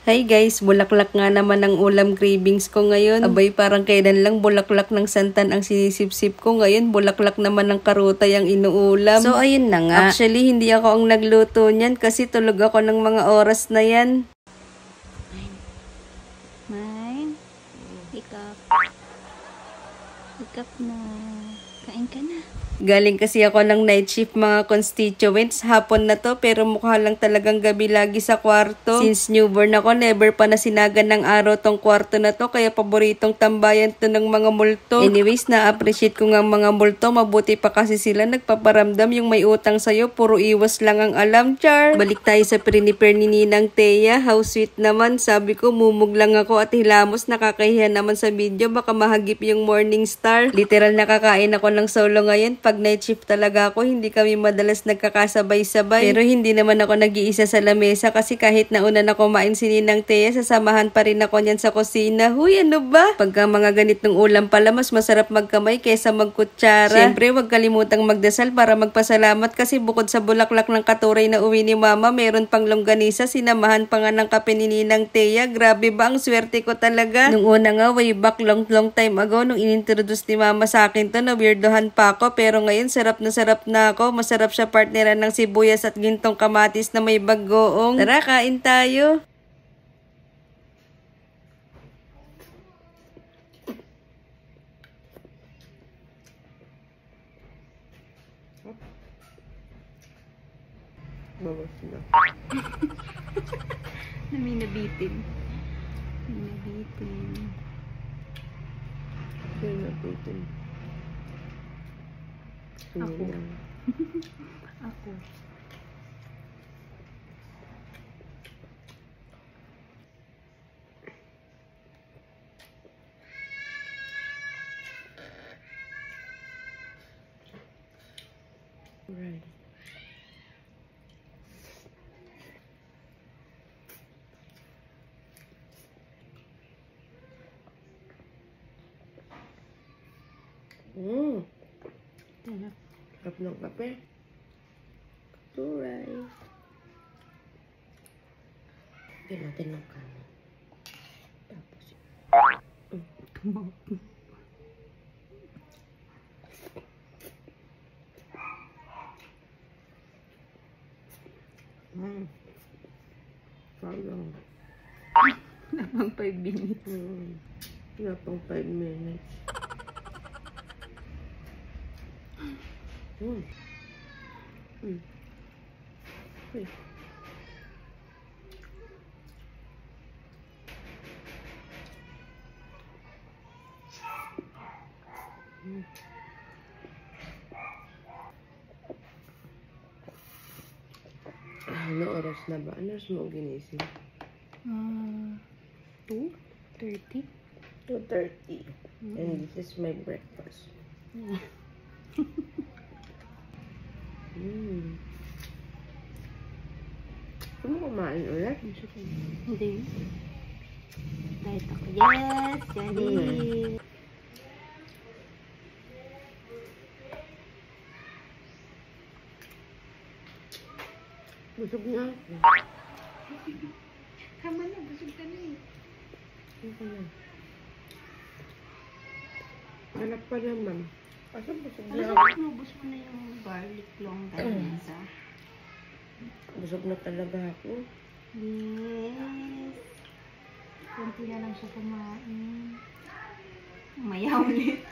Hi guys, bulaklak nga naman ang ulam cravings ko ngayon. Abay, parang kailan lang bulaklak ng santan ang sinisip-sip ko. Ngayon, bulaklak naman ng karutay ang inuulam. So, ayun na nga. Actually, hindi ako ang nagluto niyan kasi tulog ako ng mga oras na yan. Mine, hikap. Hikap na. Kain ka na. Galing kasi ako ng night shift mga constituents. Hapon na to pero mukha lang talagang gabi lagi sa kwarto. Since newborn ako, never pa nasinagan ng araw tong kwarto na to. Kaya paboritong tambayan to ng mga multo. Anyways, na-appreciate ko nga mga multo. Mabuti pa kasi sila nagpaparamdam yung may utang sa'yo. Puro iwas lang ang alam, char. Balik tayo sa prepare ni Ninang Thea. How sweet naman. Sabi ko, mumug lang ako at hilamos. Nakakahiya naman sa video. Baka mahagip yung morning star. Literal nakakain ako ng solo ngayon. Pag night shift talaga ako, hindi kami madalas nagkakasabay-sabay. Pero hindi naman ako nag-iisa sa lamesa kasi kahit nauna na kumain si Ninang Thea, sasamahan pa rin ako niyan sa kusina. Huy, ano ba? Pagka mga ganitong ulam pala, mas masarap magkamay kaysa magkutsara. Siyempre, huwag kalimutang magdasal para magpasalamat kasi bukod sa bulaklak ng katuray na uwi ni Mama, meron pang longganisa, sinamahan pa nga ng kape ni Ninang Thea. Grabe ba? Ang swerte ko talaga. Nung una nga, way back long time ago, nung inintroduce ni Mama sa akin to, na weirdohan pa ako. Pero ngayon, sarap na ako. Masarap siya partneran ng sibuyas at gintong kamatis na may bagoong. Tara, kain tayo. Bawas na. May nabitin. May nabitin. May nabitin. Ako. Ako. Right. Sarap ng kape. Turay. Lagyan natin ng kanin. Tapos, sayang. Napang 5 minutes. Wala pang 5 minutes. Uy. Ano oras na ba? Ano oras mo ginising? 2:30. 2:30. And this is my breakfast. Gusto mo kumain ulit? Hindi. Diet ako. Yes! Jadi. Busog na ako. Kama na, busog ka na eh. Busog na. Hanap pa naman. Kasi busog na ako. Nubos mo na yung garlic longganisa. Busog na talaga ako. Yes. Kunti na lang siya kumain. Maya ulit.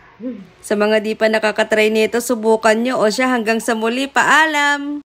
Sa mga di pa nakakatry nito, subukan nyo o siya hanggang sa muli. Paalam!